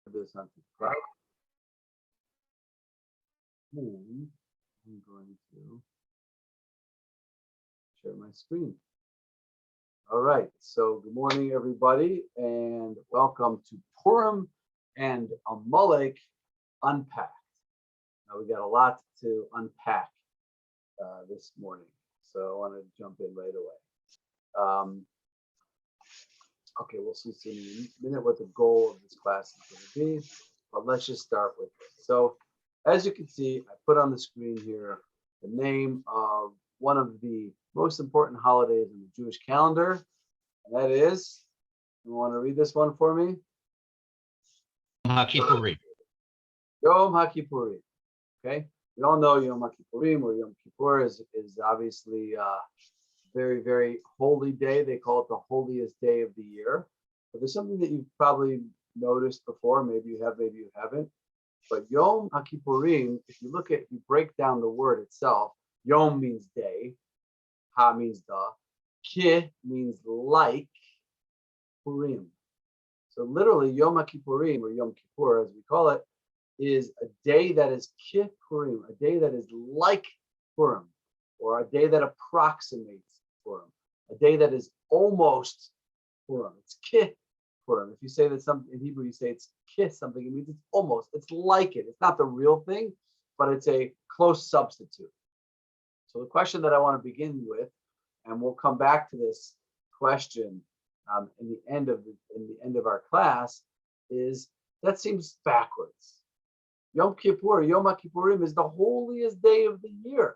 This on the cloud. And I'm going to share my screen. All right, so good morning, everybody, and welcome to Purim and Amalek Unpacked. Now, we got a lot to unpack this morning, so I want to jump in right away. Okay, we'll see soon in a minute what the goal of this class is going to be, but let's just start with this. So, as you can see, I put on the screen here the name of one of the most important holidays in the Jewish calendar, and that is, you want to read this one for me? HaKippurim. Yom HaKippurim. Okay, we all know Yom HaKippurim or Yom Kippur is obviously very, very holy day. They call it the holiest day of the year. But there's something that you've probably noticed before. Maybe you have, maybe you haven't. But Yom HaKippurim, if you break down the word itself, Yom means day, Ha means the, Ki means like, Purim. So literally Yom HaKippurim, or Yom Kippur as we call it, is a day that is Ki Purim, a day that is like Purim, or a day that approximates Purim, a day that is almost Purim. It's Ki Purim. If you say that in Hebrew, you say it's Ki something, it means it's almost, it's like it. It's not the real thing, but it's a close substitute. So the question that I want to begin with, and we'll come back to this question in the end of our class, is that seems backwards. Yom Kippur, Yom HaKippurim is the holiest day of the year.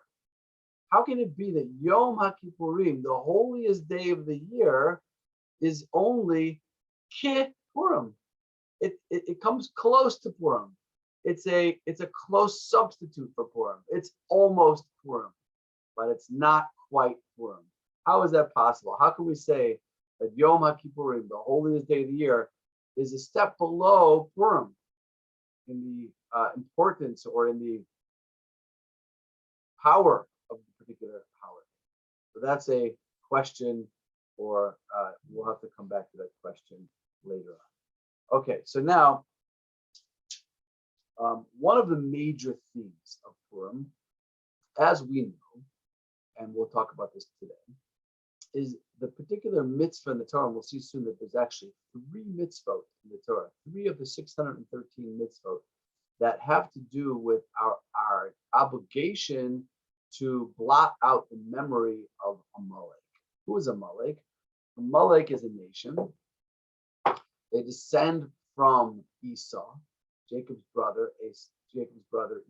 How can it be that Yom HaKippurim, the holiest day of the year, is only Ki Purim? It comes close to Purim. It's a close substitute for Purim. It's almost Purim, but it's not quite Purim. How is that possible? How can we say that Yom HaKippurim, the holiest day of the year, is a step below Purim in the importance or in the power of the particular holiday? So that's a question, or we'll have to come back to that question later on. Okay, so now one of the major themes of Purim, as we know, and we'll talk about this today, is the particular mitzvah in the Torah. And we'll see soon that there's actually 3 mitzvot in the Torah, 3 of the 613 mitzvot that have to do with our obligation to blot out the memory of Amalek. Who is Amalek? Amalek is a nation. They descend from Esau, Jacob's brother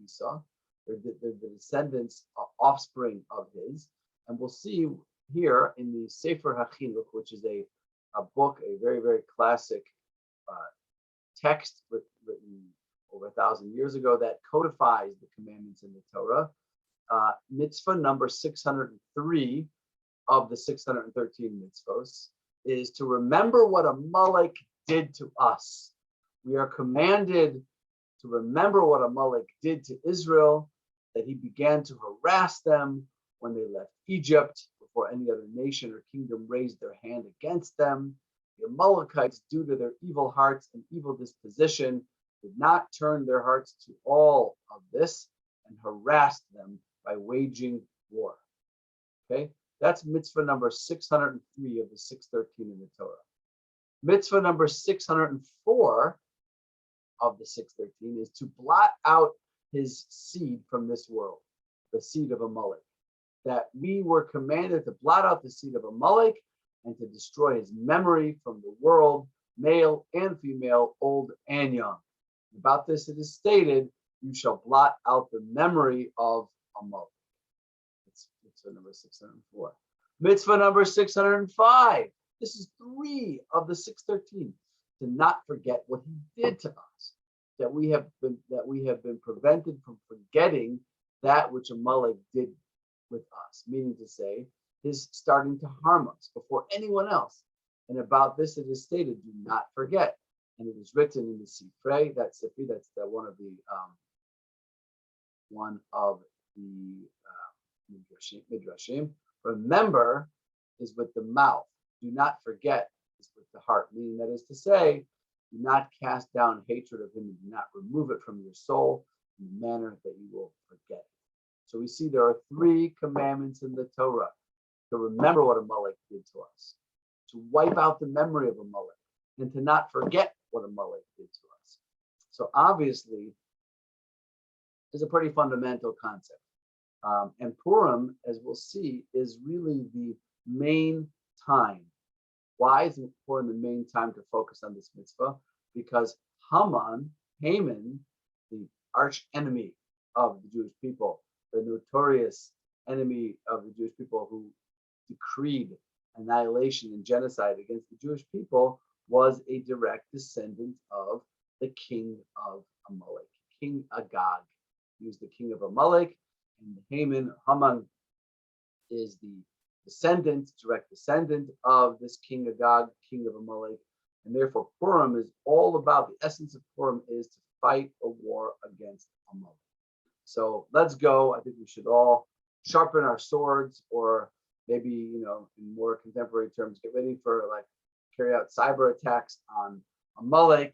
Esau. They're the descendants, offspring of his. And we'll see here in the Sefer HaChinuch, which is a book, a very, very classic text written over 1,000 years ago that codifies the commandments in the Torah. Mitzvah number 603 of the 613 mitzvos is to remember what Amalek did to us. We are commanded to remember what Amalek did to Israel, that he began to harass them when they left Egypt before any other nation or kingdom raised their hand against them. The Amalekites, due to their evil hearts and evil disposition, did not turn their hearts to all of this and harassed them by waging war. Okay, that's mitzvah number 603 of the 613 in the Torah. Mitzvah number 604 of the 613 is to blot out his seed from this world, the seed of Amalek. That we were commanded to blot out the seed of Amalek and to destroy his memory from the world, male and female, old and young. About this it is stated, you shall blot out the memory of Amalek. It's mitzvah number 604. Mitzvah number 605. This is 3 of the 613. To not forget what he did to us. That we have been prevented from forgetting that which Amalek did with us. Meaning to say, his starting to harm us before anyone else. And about this it is stated, do not forget. And it is written in the Sifrei, that's one of the Midrashim. Remember is with the mouth. Do not forget is with the heart. Meaning that is to say, Do not cast down hatred of him, and do not remove it from your soul in the manner that you will forget it. So we see there are 3 commandments in the Torah: to remember what Amalek did to us, to wipe out the memory of Amalek, and to not forget what Amalek did to us. So obviously, it's a pretty fundamental concept. And Purim, as we'll see, is really the main time. Why is Purim the main time to focus on this mitzvah? Because Haman, the arch enemy of the Jewish people, the notorious enemy of the Jewish people who decreed annihilation and genocide against the Jewish people, was a direct descendant of the king of Amalek, King Agag. He was the king of Amalek, and Haman is the direct descendant of this King Agag, king of Amalek. And therefore Purim is all about, the essence of Purim is to fight a war against Amalek. So let's go. I think we should all sharpen our swords, or maybe, in more contemporary terms, get ready for carry out cyber attacks on Amalek.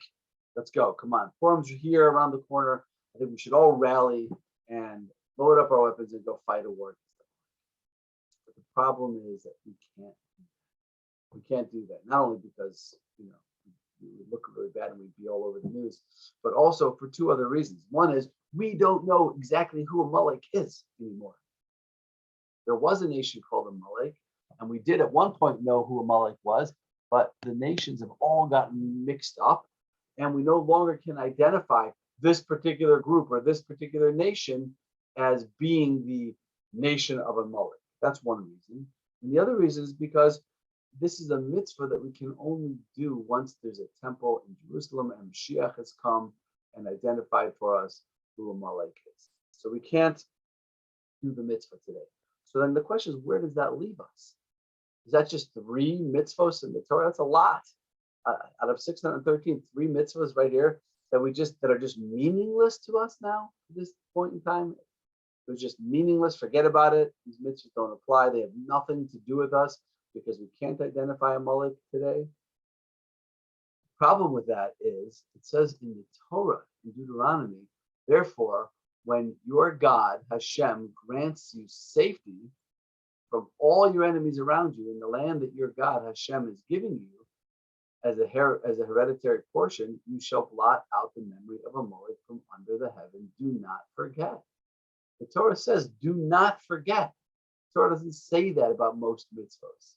Let's go. Come on. Purim's here around the corner. I think we should all rally and load up our weapons and go fight a war. But the problem is that we can't do that. Not only because, we would look really bad and we'd be all over the news, but also for 2 other reasons. One is we don't know exactly who Amalek is anymore. There was a nation called Amalek, and we did at one point know who Amalek was, but the nations have all gotten mixed up, and we no longer can identify this particular group or this particular nation as being the nation of Amalek. That's one reason. And the other reason is because this is a mitzvah that we can only do once there's a temple in Jerusalem and Mashiach has come and identified for us who Amalek is. So we can't do the mitzvah today. So then the question is, where does that leave us? Is that just 3 mitzvahs in the Torah? That's a lot. Out of 613, 3 mitzvahs right here that are just meaningless to us now at this point in time. They're just meaningless. Forget about it. These mitzvahs don't apply. They have nothing to do with us because we can't identify Amalek today. The problem with that is it says in the Torah, in Deuteronomy, therefore, when your God, Hashem, grants you safety from all your enemies around you in the land that your God, Hashem, is giving you as a hereditary portion, you shall blot out the memory of Amalek from under the heaven. Do not forget. The Torah says, do not forget. The Torah doesn't say that about most mitzvahs.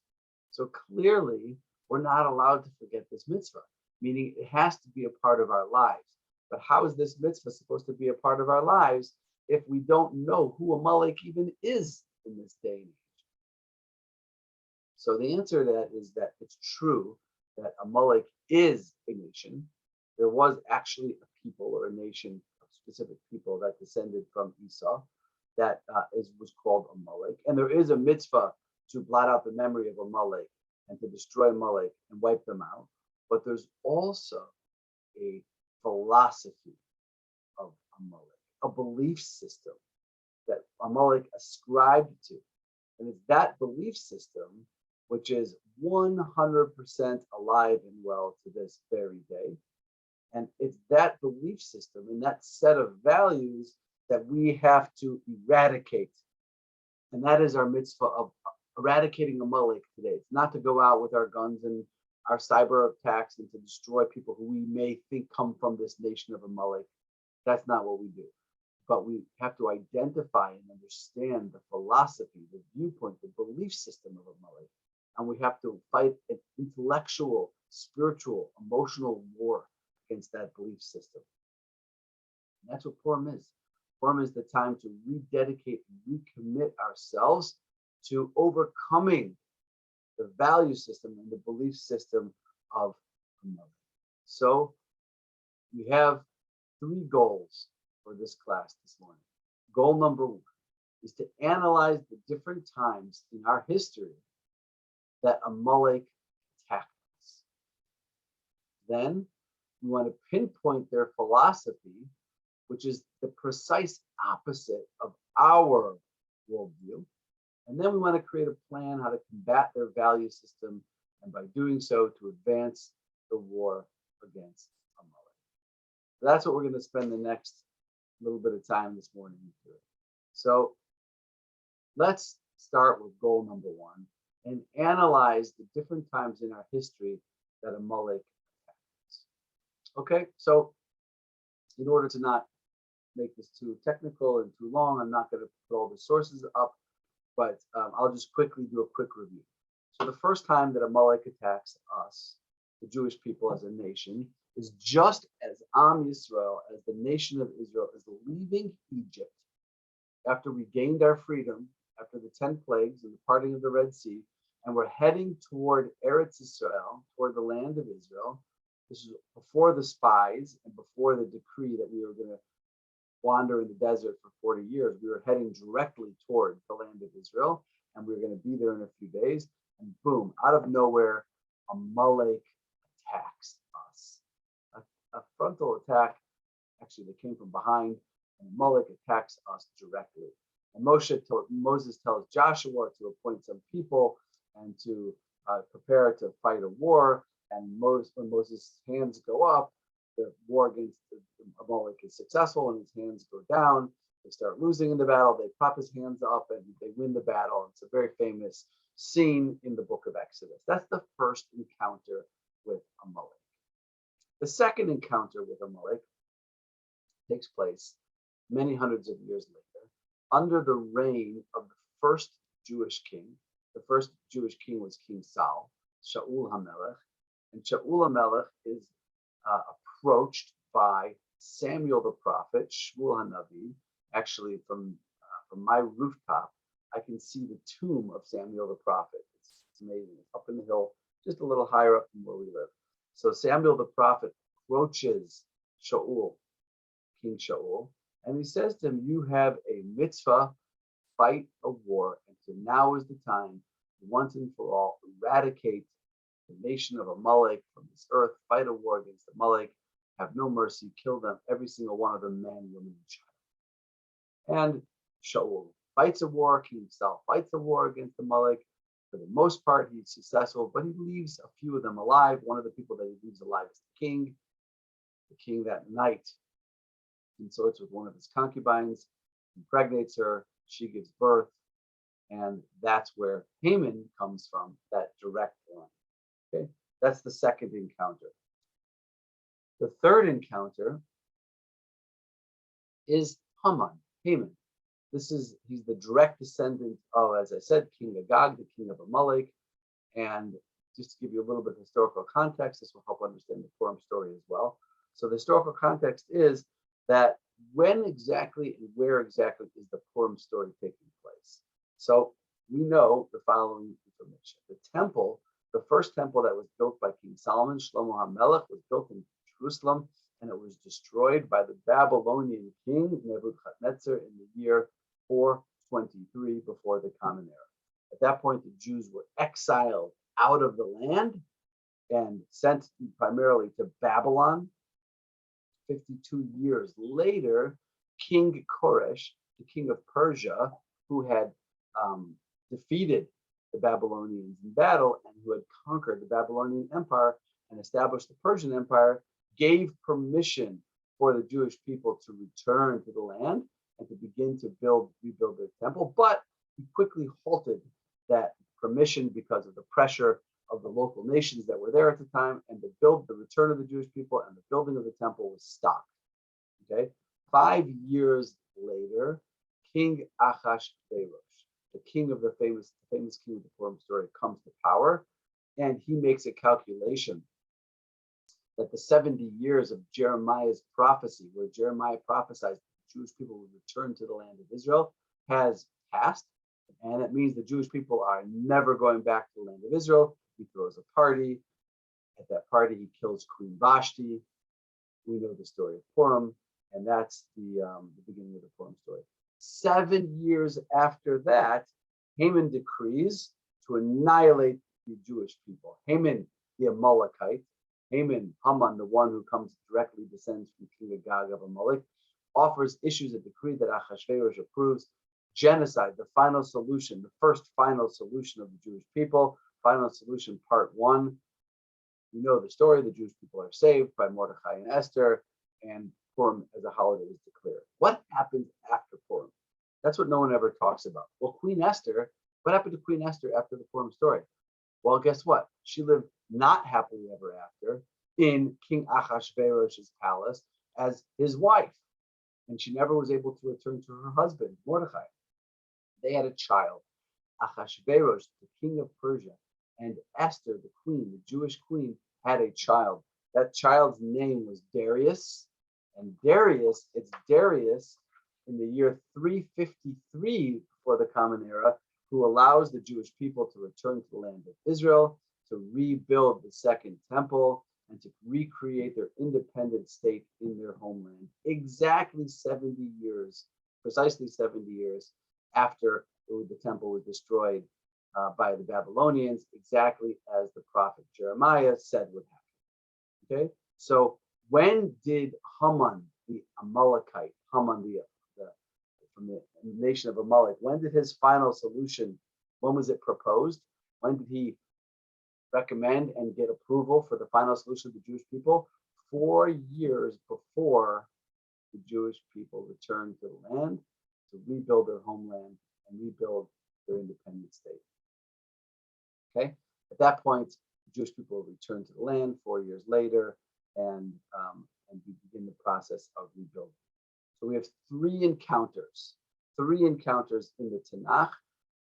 So clearly, we're not allowed to forget this mitzvah, meaning it has to be a part of our lives. But how is this mitzvah supposed to be a part of our lives if we don't know who Amalek even is in this day and age? So the answer to that is that it's true that Amalek is a nation. There was actually a people or a nation of specific people that descended from Esau that was called Amalek. And there is a mitzvah to blot out the memory of Amalek and to destroy Amalek and wipe them out. But there's also a philosophy of Amalek, a belief system that Amalek ascribed to. And it's that belief system which is 100% alive and well to this very day. And it's that belief system and that set of values that we have to eradicate. And that is our mitzvah of eradicating Amalek today. It's not to go out with our guns and our cyber attacks and to destroy people who we may think come from this nation of Amalek. That's not what we do. But we have to identify and understand the philosophy, the viewpoint, the belief system of Amalek. And we have to fight an intellectual, spiritual, emotional war against that belief system. And that's what Purim is. Purim is the time to rededicate and recommit ourselves to overcoming the value system and the belief system of Amalek. So we have 3 goals for this class this morning. Goal number 1 is to analyze the different times in our history that Amalek attacked us. Then we want to pinpoint their philosophy, which is the precise opposite of our worldview. And then we want to create a plan how to combat their value system, and by doing so, to advance the war against Amalek. That's what we're going to spend the next little bit of time this morning doing. So let's start with goal number one and analyze the different times in our history that Amalek attacks. Okay, so in order to not make this too technical and too long, I'm not going to put all the sources up, but I'll just quickly do a quick review. So the first time that Amalek attacks us, the Jewish people as a nation, is just as Am Yisrael, as the nation of Israel, is leaving Egypt after we gained our freedom, after the 10 plagues and the parting of the Red Sea, and we're heading toward Eretz Israel, toward the land of Israel. This is before the spies and before the decree that we were going to wander in the desert for 40 years. We were heading directly toward the land of Israel, and we were going to be there in a few days. And boom, out of nowhere, Amalek attacks us. A frontal attack, actually, they came from behind, and Amalek attacks us directly. And Moses tells Joshua to appoint some people and to prepare to fight a war. And when Moses' hands go up, the war against Amalek is successful, and his hands go down. They start losing in the battle. They prop his hands up, and they win the battle. It's a very famous scene in the book of Exodus. That's the first encounter with Amalek. The second encounter with Amalek takes place many hundreds of years later, under the reign of the first Jewish king. The first Jewish king was King Saul, Shaul HaMelech. And Shaul HaMelech is approached by Samuel the prophet, Shmuel HaNavi. Actually, from my rooftop, I can see the tomb of Samuel the prophet. It's amazing. It's up in the hill, just a little higher up from where we live. So Samuel the prophet approaches Shaul, King Shaul, and he says to him, "You have a mitzvah, fight a war, and so now is the time to once and for all eradicate the nation of Amalek from this earth, fight a war against Amalek, have no mercy, kill them, every single one of them, man, woman, and child." And Shaul fights a war, King Saul fights a war against Amalek. For the most part, he's successful, but he leaves a few of them alive. One of the people that he leaves alive is the king. The king that night consorts with one of his concubines, impregnates her, she gives birth, and that's where Haman comes from, that direct line. Okay, that's the second encounter. The third encounter is Haman. He's the direct descendant of, as I said, King Agag, the king of Amalek. And just to give you a little bit of historical context, this will help understand the PURIM story as well. So the historical context is that when exactly and where exactly is the PURIM story taking place? So we know the following information. The temple, the first temple that was built by King Solomon, Shlomo HaMelech, was built in Jerusalem, and it was destroyed by the Babylonian king Nebuchadnezzar in the year 423 before the Common Era. At that point, the Jews were exiled out of the land and sent primarily to Babylon. 52 years later, King Koresh, the king of Persia, who had defeated the Babylonians in battle and who had conquered the Babylonian Empire and established the Persian Empire, gave permission for the Jewish people to return to the land and to begin to rebuild their temple. But he quickly halted that permission because of the pressure of the local nations that were there at the time, and the return of the Jewish people and the building of the temple was stopped. Okay, 5 years later, King Achashverosh, the king of the famous king of the PURIM story, comes to power, and he makes a calculation that the 70 years of Jeremiah's prophecy, where Jeremiah prophesied the Jewish people would return to the land of Israel, has passed, and it means the Jewish people are never going back to the land of Israel. He throws a party. At that party, he kills Queen Vashti. We know the story of Purim, and that's the beginning of the Purim story. 7 years after that, Haman decrees to annihilate the Jewish people. Haman, the Amalekite, Haman, the one who directly descends from King Agag of Amalek, issues a decree that Achashverosh approves. Genocide, the final solution, the first final solution of the Jewish people. Final solution, part one. You know the story. The Jewish people are saved by Mordechai and Esther, and Purim as a holiday is declared. What happens after Purim? That's what no one ever talks about. Well, Queen Esther, what happened to Queen Esther after the Purim story? Well, guess what? She lived not happily ever after in King Achashverosh's palace as his wife, and she never was able to return to her husband, Mordechai. They had a child, Achashverosh, the king of Persia, and Esther, the queen, the Jewish queen, had a child. That child's name was Darius, and Darius, it's Darius in the year 353 before the Common Era, who allows the Jewish people to return to the land of Israel, to rebuild the Second Temple, and to recreate their independent state in their homeland. Exactly 70 years, precisely 70 years after the temple was destroyed by the Babylonians, exactly as the prophet Jeremiah said would happen. Okay, so when did Haman, the Amalekite, Haman from the nation of Amalek, when did his final solution, when was it proposed? When did he recommend and get approval for the final solution of the Jewish people? 4 years before the Jewish people returned to the land to rebuild their homeland and rebuild their independent state. Okay, at that point, the Jewish people returned to the land 4 years later, and we begin the process of rebuilding. So we have three encounters in the Tanakh,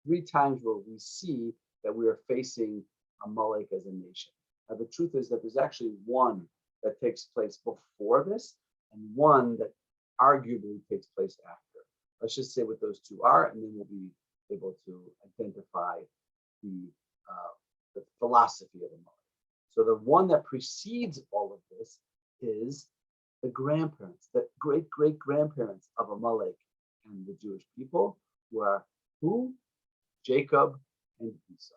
3 times where we see that we are facing Amalek as a nation. Now, the truth is that there's actually one that takes place before this and one that arguably takes place after. Let's just say what those two are, and then we'll be able to identify the philosophy of Amalek. So the one that precedes all of this is the grandparents, the great-great-grandparents of Amalek and the Jewish people, who are who? Jacob and Esau.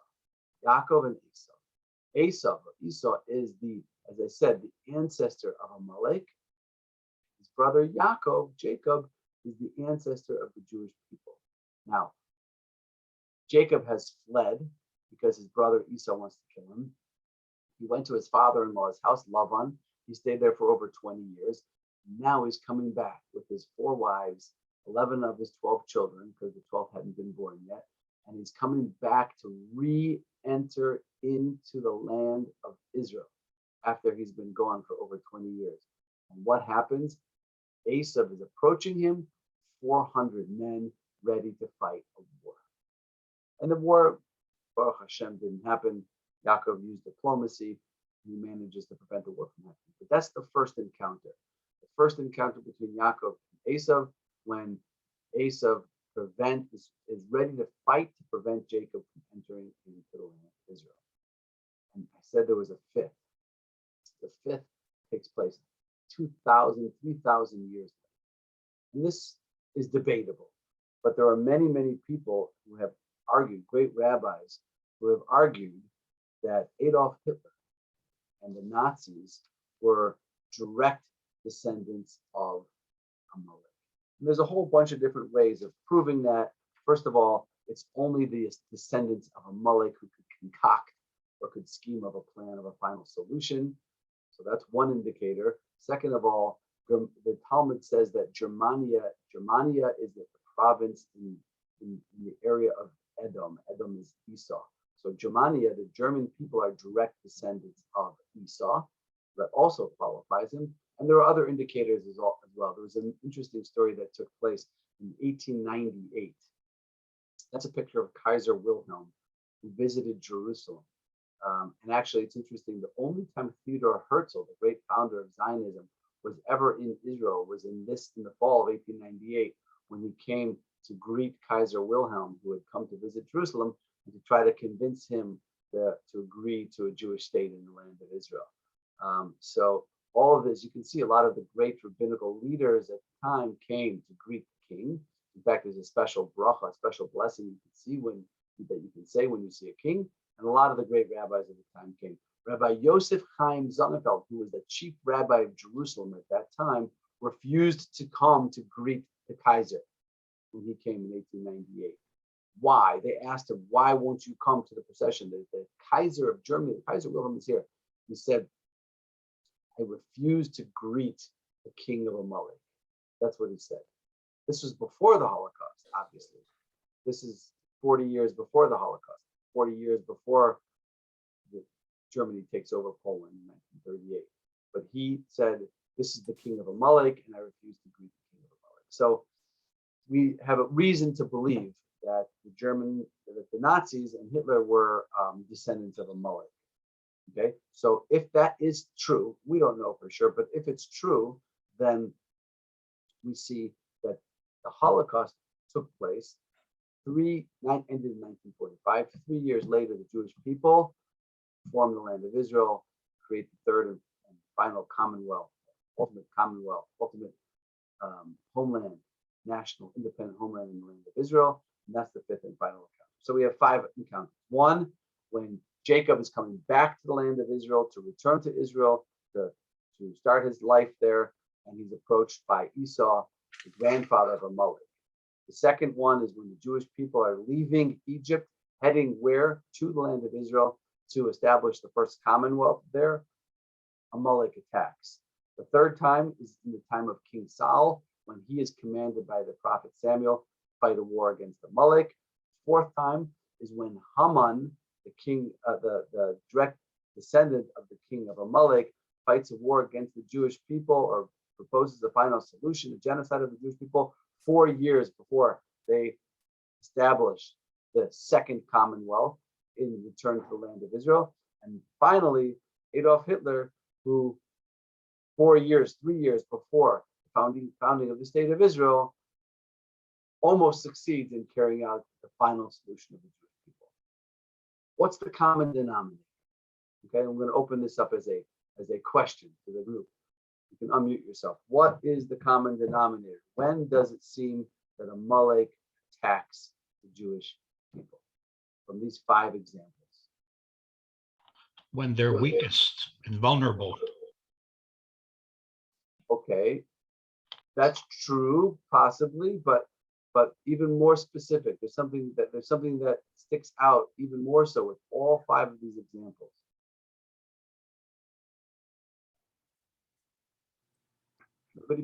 Yaakov and Esau. Esau is as I said, the ancestor of Amalek. His brother Yaakov, Jacob, is the ancestor of the Jewish people. Now, Jacob has fled because his brother Esau wants to kill him. He went to his father-in-law's house, Lavan. He stayed there for over 20 years. Now he's coming back with his 4 wives, 11 of his 12 children, because the 12th hadn't been born yet. And he's coming back to re-enter into the land of Israel after he's been gone for over 20 years. And what happens? Esau is approaching him, 400 men ready to fight a war. And the war, Baruch Hashem, didn't happen. Yaakov used diplomacy. He manages to prevent the war from happening. But that's the first encounter. The first encounter between Yaakov and Esau, when Esau is ready to fight to prevent Jacob from entering into the land of Israel. And I said there was a fifth. The fifth takes place 2,000, 3,000 years later. And this is debatable, but there are many, many people who have argued, great rabbis who have argued that Adolf Hitler and the Nazis were direct descendants of Amalek. And there's a whole bunch of different ways of proving that. First of all, it's only the descendants of Amalek who could concoct or could scheme of a plan of a final solution. So that's one indicator. Second of all, the Talmud says that Germania is the province in the area of Edom. Edom is Esau. So Germania, the German people, are direct descendants of Esau. That also qualifies him. And there are other indicators as well. There was an interesting story that took place in 1898. That's a picture of Kaiser Wilhelm, who visited Jerusalem. And actually, it's interesting, the only time Theodor Herzl, the great founder of Zionism, was ever in Israel was in the fall of 1898, when he came to greet Kaiser Wilhelm, who had come to visit Jerusalem, and to try to convince him to agree to a Jewish state in the land of Israel. So all of this, you can see a lot of the great rabbinical leaders at the time came to greet the king. In fact, there's a special bracha, a special blessing you can see that you can say when you see a king. And a lot of the great rabbis at the time came. Rabbi Yosef Chaim Sonnenfeld, who was the chief rabbi of Jerusalem at that time, refused to come to greet the Kaiser when he came in 1898. Why? They asked him, why won't you come to the procession? The Kaiser of Germany, the Kaiser Wilhelm, is here. He said, I refuse to greet the king of Amalek. That's what he said. This was before the Holocaust, obviously. This is 40 years before the Holocaust, 40 years before Germany takes over Poland in 1938. But he said, this is the king of Amalek, and I refuse to greet the king of Amalek. So we have a reason to believe that the Nazis and Hitler were descendants of Amalek. Okay, so if that is true, we don't know for sure, but if it's true, then we see that the Holocaust took place ended in 1945. 3 years later, the Jewish people formed the land of Israel, create the third and final commonwealth, ultimate homeland, national independent homeland in the land of Israel, and that's the fifth and final account. So we have 5 encounters. One, when Jacob is coming back to the land of Israel to return to Israel to start his life there, and he's approached by Esau, the grandfather of Amalek. The second one is when the Jewish people are leaving Egypt, heading where? To the land of Israel to establish the first commonwealth there. Amalek attacks. The third time is in the time of King Saul, when he is commanded by the prophet Samuel to fight a war against Amalek. Fourth time is when Haman, the king, the direct descendant of the king of Amalek, fights a war against the Jewish people or proposes a final solution, a genocide of the Jewish people, 4 years before they establish the second commonwealth in return to the land of Israel. And finally, Adolf Hitler, who 3 years before the founding of the state of Israel, almost succeeds in carrying out the final solution of the Jewish people. What's the common denominator? Okay, I'm going to open this up as a question to the group. You can unmute yourself. What is the common denominator? When does it seem that Amalek attacks the Jewish people? From these 5 examples. When they're weakest and vulnerable. Okay, that's true, possibly, but even more specific. There's something that sticks out even more so with all 5 of these examples.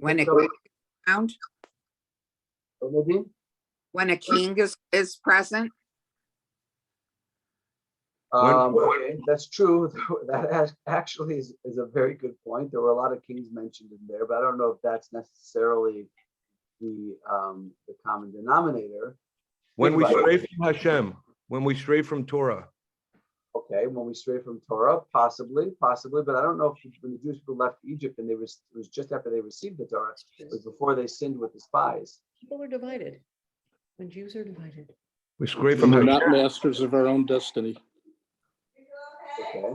When a king is found, Nadine? when a king is present. Okay, that's true. That actually is a very good point. There were a lot of kings mentioned in there, but I don't know if that's necessarily the common denominator. When we stray from Hashem, when we stray from Torah. Okay, when we stray from Torah, possibly, but I don't know if when the Jewish people left Egypt and it was just after they received the Torah, it was before they sinned with the spies. People are divided. When Jews are divided. We stray from We're Hashem. not masters of our own destiny. Okay,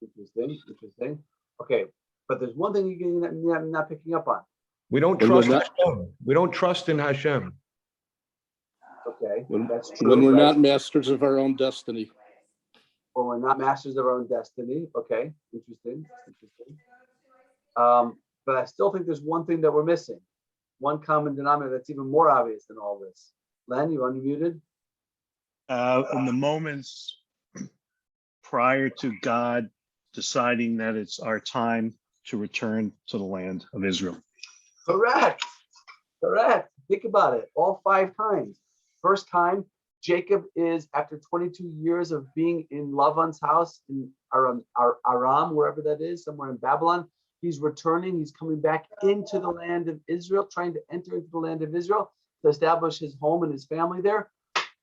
interesting. Okay, but there's one thing you're not picking up on. We don't When trust we're not- Hashem. We don't trust in Hashem. Okay, that's true. When we're right? not masters of our own destiny. When we're not masters of our own destiny. Okay, interesting. But I still think there's one thing that we're missing. One common denominator that's even more obvious than all this. Len, you unmuted? In the moments prior to God deciding that it's our time to return to the land of Israel. Correct. Think about it. All 5 times. First time, Jacob is, after 22 years of being in Lavan's house in Aram, wherever that is, somewhere in Babylon, he's returning. He's coming back into the land of Israel, trying to enter into the land of Israel to establish his home and his family there.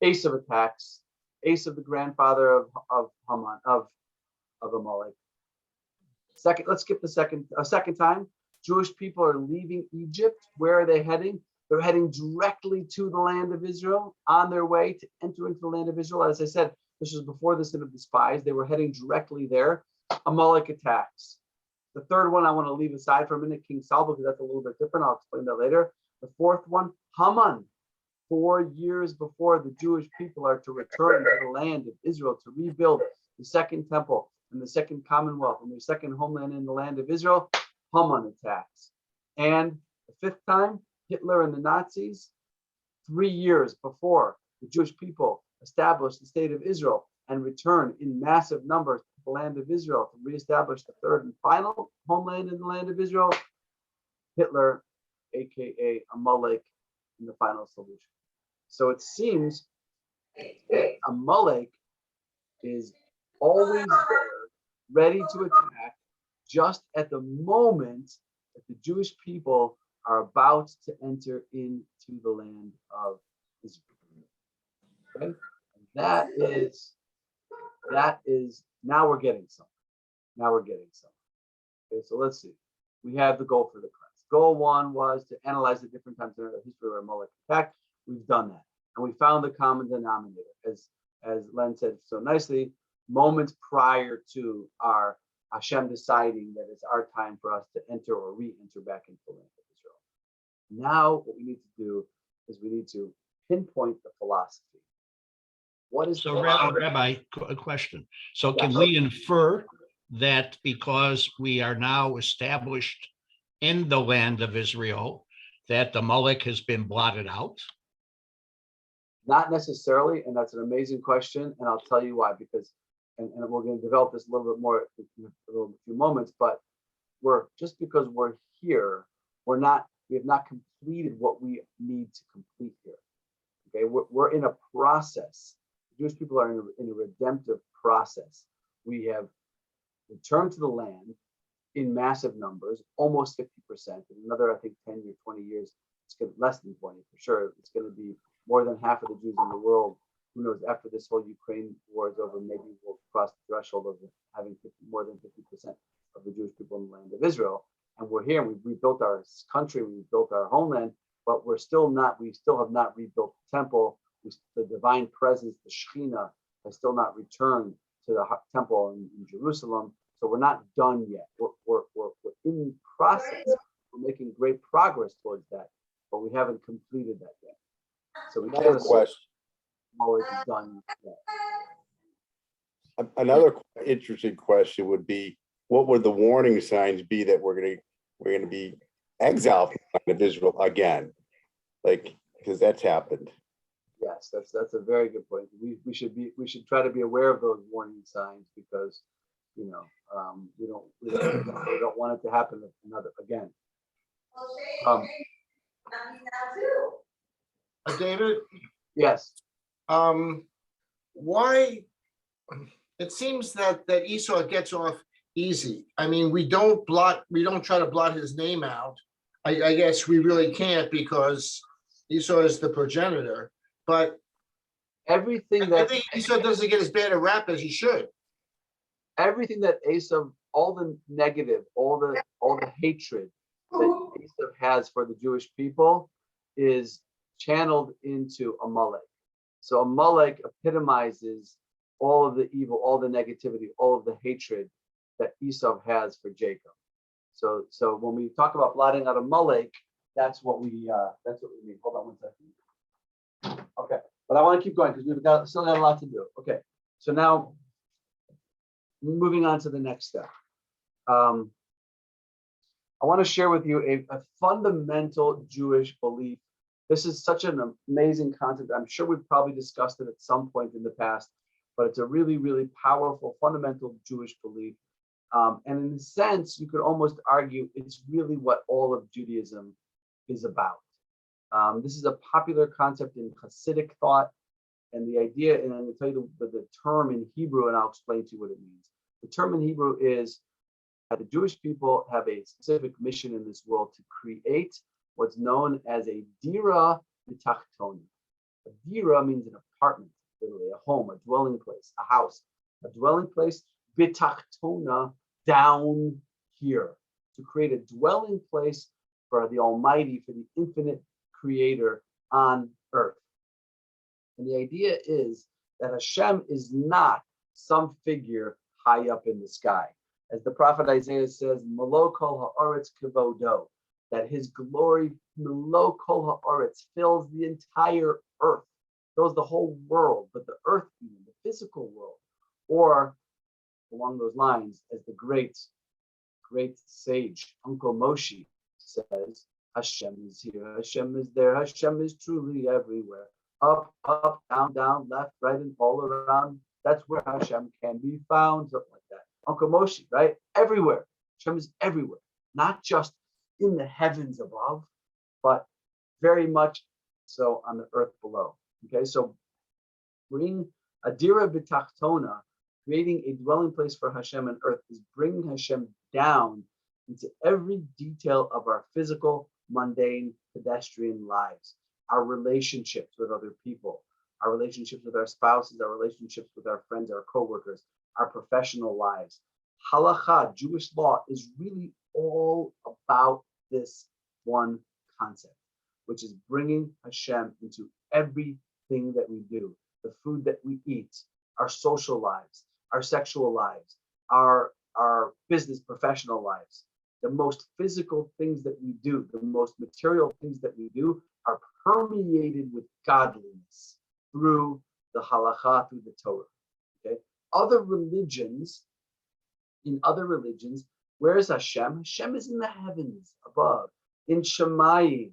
Ace of attacks. Ace of the grandfather of Haman, of Amalek. Let's skip the second time. Jewish people are leaving Egypt. Where are they heading? They're heading directly to the land of Israel, on their way to enter into the land of Israel. As I said, this was before the sin of the spies. They were heading directly there. Amalek attacks. The third one I want to leave aside for a minute, King Saul, because that's a little bit different. I'll explain that later. The fourth one, Haman. 4 years before the Jewish people are to return to the land of Israel to rebuild the second temple and the second commonwealth and their second homeland in the land of Israel, Haman attacks. And the fifth time, Hitler and the Nazis, 3 years before the Jewish people established the state of Israel and return in massive numbers the land of Israel to reestablish the third and final homeland in the land of Israel, Hitler, aka Amalek, in the final solution. So it seems Amalek is always there, ready to attack, just at the moment that the Jewish people are about to enter into the land of Israel. Okay? And that is now we're getting something. Now we're getting something. Okay, so let's see. We have the goal for the class. Goal one was to analyze the different times in the history where Amalek attacked. We've done that. And we found the common denominator, as Len said so nicely, moments prior to our Hashem deciding that it's our time for us to enter or re-enter back into the land of Israel. Now, what we need to do is we need to pinpoint the philosophy. What is So Rabbi, a question. So can Yes. we infer that because we are now established in the land of Israel, that the Amalek has been blotted out? Not necessarily, and that's an amazing question, and I'll tell you why, because, and we're going to develop this a little bit more in a few moments, but just because we're here, we have not completed what we need to complete here. Okay, we're in a process. Jewish people are in a redemptive process. We have returned to the land in massive numbers, almost 50%. In another, I think, 10 or 20 years, it's going to less than 20 for sure. It's going to be more than half of the Jews in the world. Who knows, after this whole Ukraine war is over, maybe we'll cross the threshold of having more than 50% of the Jewish people in the land of Israel. And we're here, and we've rebuilt our country, we've built our homeland, but we still have not rebuilt the temple. The divine presence, the Shekhinah, has still not returned to the temple in Jerusalem. So we're not done yet. We're in process. We're making great progress towards that, but we haven't completed that yet. So we Another question. Always done yet. Another interesting question would be, what would the warning signs be that we're going to be exiled from the land of Israel again? Like, because that's happened. Yes, that's a very good point. We should try to be aware of those warning signs, because we don't want it to happen again. David, Yes. why it seems that Esau gets off easy. I mean, we don't try to blot his name out. I guess we really can't, because Esau is the progenitor. But Everything I that think Esau doesn't get as bad a rap as he should. everything that Esau, all the negative, all the hatred that Esau has for the Jewish people is channeled into Amalek. So Amalek epitomizes all of the evil, all the negativity, all of the hatred that Esau has for Jacob. So when we talk about blotting out Amalek, that's what we mean. Hold on one second. Okay, but I want to keep going because we've still got a lot to do. Okay, so now moving on to the next step. I want to share with you a fundamental Jewish belief. This is such an amazing concept. I'm sure we've probably discussed it at some point in the past, but it's a really, really powerful, fundamental Jewish belief. And in a sense, you could almost argue it's really what all of Judaism is about. This is a popular concept in Hasidic thought. And the idea, and I'm going to tell you the term in Hebrew, and I'll explain to you what it means. The term in Hebrew is that the Jewish people have a specific mission in this world to create what's known as a dira b'tachtona. A dira means an apartment, literally a home, a dwelling place, a house, a dwelling place b'tachtona, down here, to create a dwelling place for the Almighty, for the infinite Creator on earth. And the idea is that Hashem is not some figure high up in the sky. As the prophet Isaiah says, Melo kol ha'aretz kevodo, that his glory, Melo kol ha'aretz, fills the entire earth, fills the whole world, but the earth, even the physical world. Or along those lines, as the great sage, Uncle Moshe says, Hashem is here, Hashem is there, Hashem is truly everywhere. Up, up, down, down, left, right, and all around. That's where Hashem can be found, something like that. Uncle Moshe, right? Everywhere. Hashem is everywhere, not just in the heavens above, but very much so on the earth below. Okay, so bring a dira b'tachtona, creating a dwelling place for Hashem on earth, is bringing Hashem down into every detail of our physical, mundane, pedestrian lives, our relationships with other people, our relationships with our spouses, our relationships with our friends, our coworkers, our professional lives. Halakha, Jewish law, is really all about this one concept, which is bringing Hashem into everything that we do, the food that we eat, our social lives, our sexual lives, our business, professional lives. The most physical things that we do, the most material things that we do are permeated with godliness through the halakha, through the Torah. Okay. In other religions, where is Hashem? Hashem is in the heavens above, in Shemayim.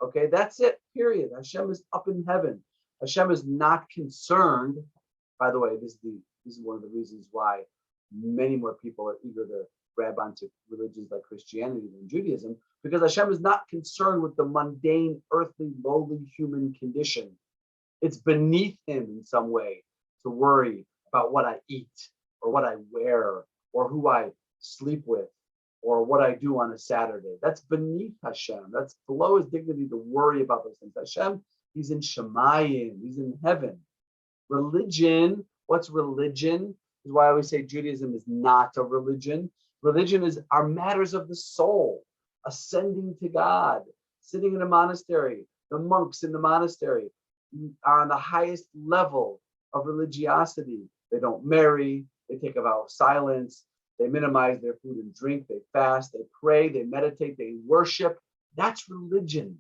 Okay, that's it, period. Hashem is up in heaven. Hashem is not concerned. By the way, this is one of the reasons why many more people are eager to grab onto religions like Christianity than Judaism, because Hashem is not concerned with the mundane, earthly, lowly human condition. It's beneath him in some way to worry about what I eat or what I wear or who I sleep with or what I do on a Saturday. That's beneath Hashem. That's below his dignity to worry about those things. Hashem, he's in Shemayim, he's in heaven. Religion, what's religion? This is why I always say Judaism is not a religion. Religion is our matters of the soul, ascending to God, sitting in a monastery. The monks in the monastery are on the highest level of religiosity. They don't marry, they take a vow of silence, they minimize their food and drink, they fast, they pray, they meditate, they worship. That's religion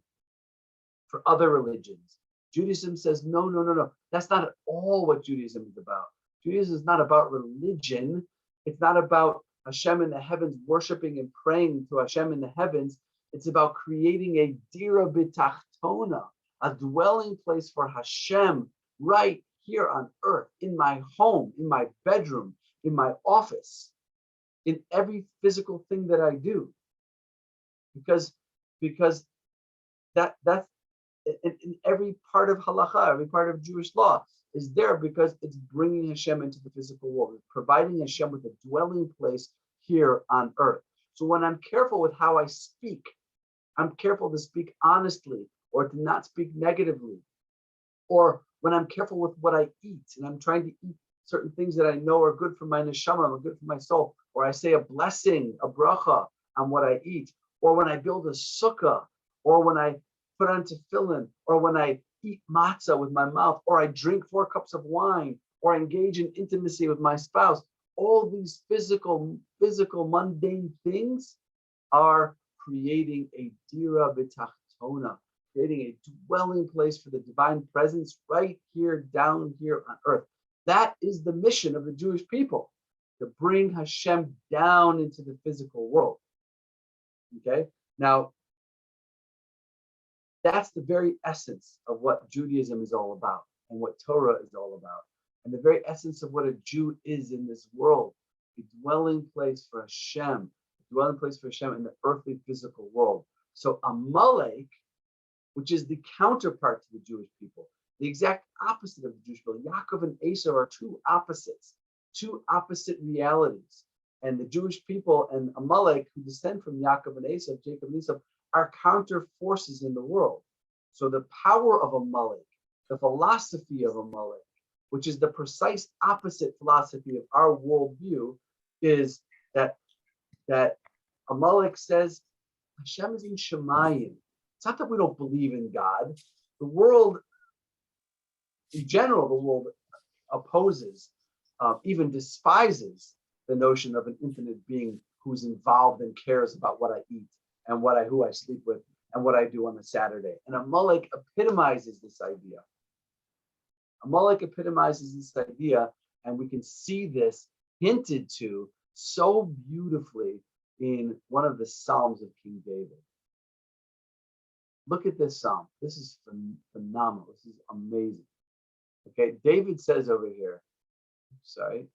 for other religions. Judaism says, no. That's not at all what Judaism is about. Judaism is not about religion. It's not about Hashem in the heavens, worshiping and praying to Hashem in the heavens. It's about creating a dira b'tachtona, a dwelling place for Hashem right here on earth, in my home, in my bedroom, in my office, in every physical thing that I do. Because that's in every part of halakha, every part of Jewish law is there because it's bringing Hashem into the physical world, it's providing Hashem with a dwelling place here on earth. So when I'm careful with how I speak, I'm careful to speak honestly or to not speak negatively. Or when I'm careful with what I eat and I'm trying to eat certain things that I know are good for my neshama, are good for my soul, or I say a blessing, a bracha on what I eat, or when I build a sukkah, or when I put on tefillin, or when I eat matzah with my mouth, or I drink 4 cups of wine, or I engage in intimacy with my spouse. All these physical, mundane things are creating a dira b'tachtona, creating a dwelling place for the divine presence right here, down here on earth. That is the mission of the Jewish people, to bring Hashem down into the physical world. Okay? Now, that's the very essence of what Judaism is all about and what Torah is all about. And the very essence of what a Jew is in this world, a dwelling place for Hashem, a dwelling place for Hashem in the earthly physical world. So Amalek, which is the counterpart to the Jewish people, the exact opposite of the Jewish people. Yaakov and Esau are two opposite realities. And the Jewish people and Amalek, who descend from Yaakov and Esau, Jacob and Esau, are counter forces in the world. So the power of Amalek, the philosophy of Amalek, which is the precise opposite philosophy of our worldview, is that Amalek says Hashem is in Shemayim. It's not that we don't believe in God. The world, in general, the world opposes, even despises the notion of an infinite being who's involved and cares about what I eat and who I sleep with and what I do on a Saturday. And Amalek epitomizes this idea. Amalek epitomizes this idea, and we can see this hinted to so beautifully in one of the Psalms of King David. Look at this Psalm. This is phenomenal. This is amazing. Okay, David says over here, sorry,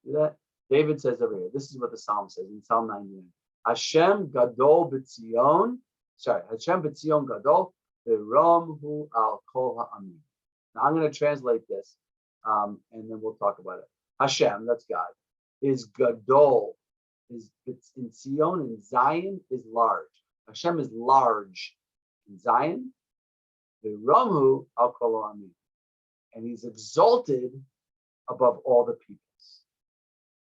see that? David says over here, this is what the Psalm says in Psalm 99. Hashem Gadol B'Tzion, Hashem B'Tzion Gadol, V'Ramhu Al Kol Ha'amim. Now I'm going to translate this, and then we'll talk about it. Hashem, that's God, is Gadol, it's in Zion, in Zion is large. Hashem is large in Zion, V'Ramhu Al Kol Ha'amim, and he's exalted above all the peoples.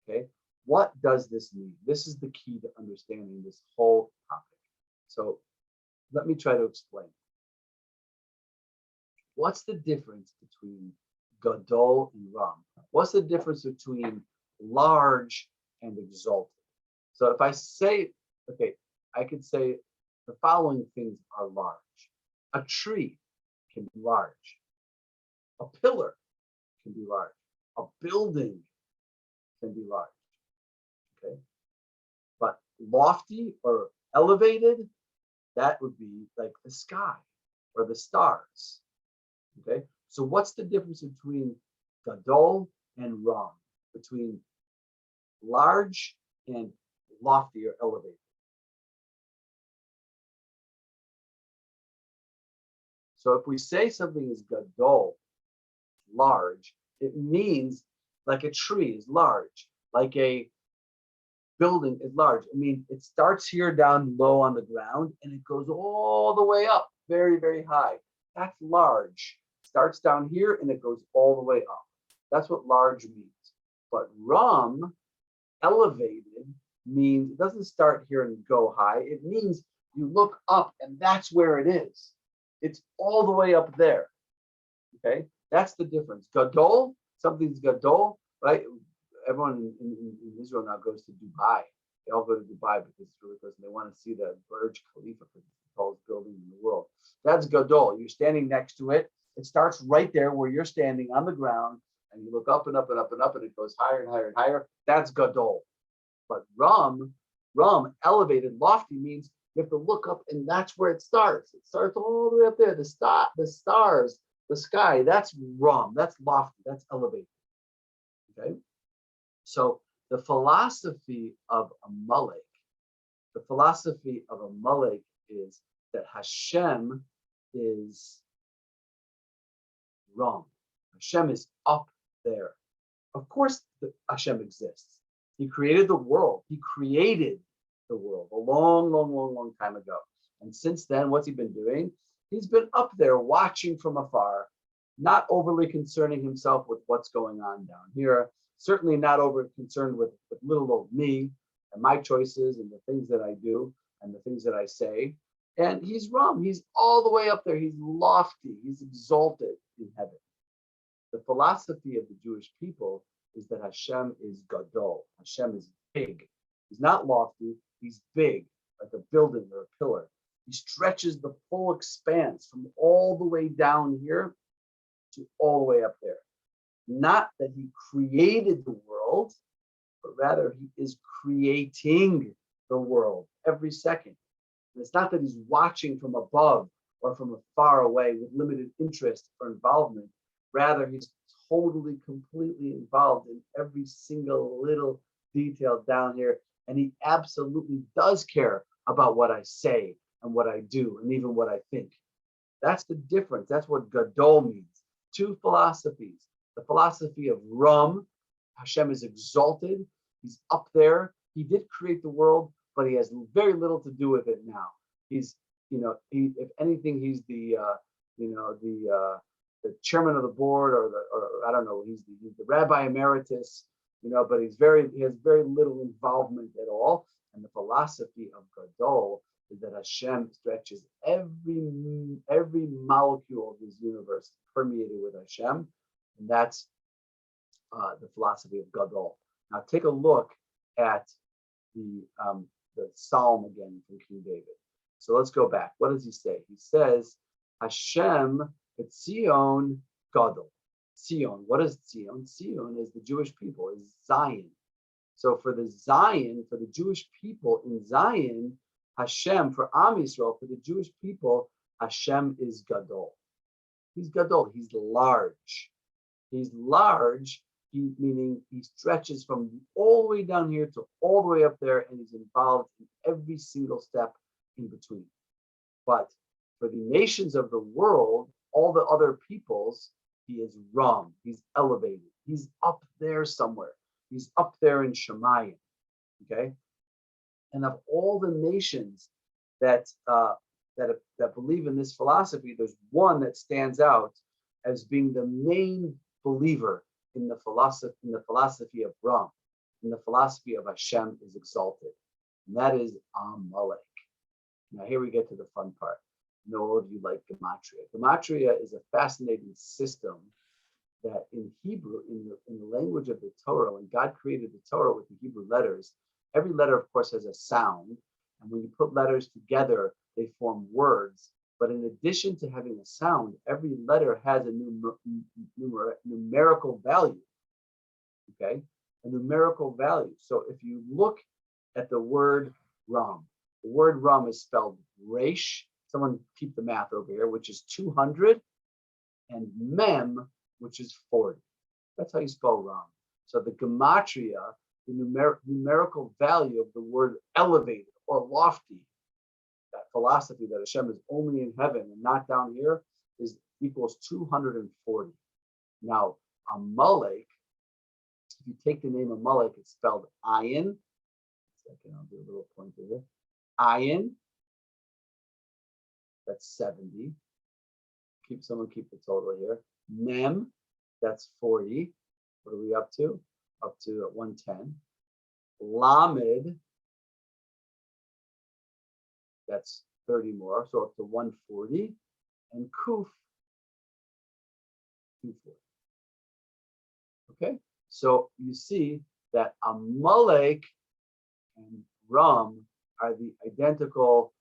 Okay, what does this mean? This is the key to understanding this whole topic. So let me try to explain. What's the difference between Gadol and Ram? What's the difference between large and exalted? So if I say, okay, I could say the following things are large. A tree can be large. A pillar can be large. A building can be large, okay? But lofty or elevated, that would be like the sky or the stars, okay? So what's the difference between Gadol and Ram, between large and lofty or elevated? So if we say something is Gadol, large, it means like a tree is large, like a building is large. I mean, it starts here down low on the ground and it goes all the way up, very, very high. That's large. Starts down here and it goes all the way up. That's what large means. But Ram, elevated, means it doesn't start here and go high. It means you look up and that's where it is. It's all the way up there. Okay, that's the difference. Gadol, something's Gadol, right? Everyone in Israel now goes to Dubai. They all go to Dubai because it's really close and they want to see the Burj Khalifa, the tallest building in the world. That's Gadol. You're standing next to it. It starts right there where you're standing on the ground and you look up and up and up and up and it goes higher and higher and higher. That's Gadol. But Ram, elevated, lofty, means you have to look up and that's where it starts. It starts all the way up there. The stars, the sky, that's Ram, that's lofty, that's elevated. Okay? So the philosophy of Amalek is that Hashem is Ram. Hashem is up there. Of course, Hashem exists. He created the world. He created the world a long, long, long, long time ago. And since then, what's he been doing? He's been up there watching from afar, not overly concerning himself with what's going on down here, certainly not over concerned with little old me and my choices and the things that I do and the things that I say. And he's Ram. He's all the way up there. He's lofty. He's exalted in heaven. The philosophy of the Jewish people is that Hashem is Gadol. Hashem is big. He's not lofty. He's big, like a building or a pillar. He stretches the full expanse from all the way down here to all the way up there. Not that he created the world, but rather he is creating the world every second. And it's not that he's watching from above or from far away with limited interest or involvement. Rather, he's totally, completely involved in every single little detail down here. And he absolutely does care about what I say and what I do and even what I think. That's the difference. That's what Gadol means. Two philosophies. The philosophy of Ram, Hashem is exalted. He's up there. He did create the world, but he has very little to do with it now. He's, if anything, he's the chairman of the board, or I don't know, he's the Rabbi emeritus, but he has very little involvement at all. And the philosophy of Gadol is that Hashem stretches every molecule of this universe permeated with Hashem, and that's the philosophy of Gadol. Now take a look at the Psalm again from King David. So let's go back. What does he say? He says, Hashem Zion Gadol. Zion. What is Zion? Zion is the Jewish people, is Zion. So for the Jewish people in Zion, Hashem, for Am Yisrael, for the Jewish people, Hashem is Gadol. He's Gadol. He's large. He's large Meaning he stretches from all the way down here to all the way up there, and he's involved in every single step in between. But for the nations of the world, all the other peoples, he is Ram. He's elevated. He's up there somewhere. He's up there in Shemayim. Okay, and of all the nations that believe in this philosophy, there's one that stands out as being the main believer in the philosophy of Ram, in the philosophy of Hashem is exalted, and that is Amalek. Now here we get to the fun part. I know all of you like gematria. Gematria is a fascinating system that in Hebrew, in the language of the Torah, when God created the Torah with the Hebrew letters, every letter, of course, has a sound, and when you put letters together, they form words. But in addition to having a sound, every letter has a numerical value, okay? A numerical value. So if you look at the word Ram, the word Ram is spelled Resh. Someone keep the math over here, which is 200, and Mem, which is 40. That's how you spell Ram. So the gematria, the numerical value of the word elevated or lofty, that philosophy that Hashem is only in heaven and not down here, is equals 240. Now, Amalek, if you take the name Amalek, it's spelled Ayin. Second, I'll do a little pointer here. Ayin, that's 70. Someone keep the total here. Mem, that's 40. What are we up to? Up to 110. Lamed, that's 30 more, so up to 140. And Kuf, 240. Okay, so you see that Amalek and Ram are the identical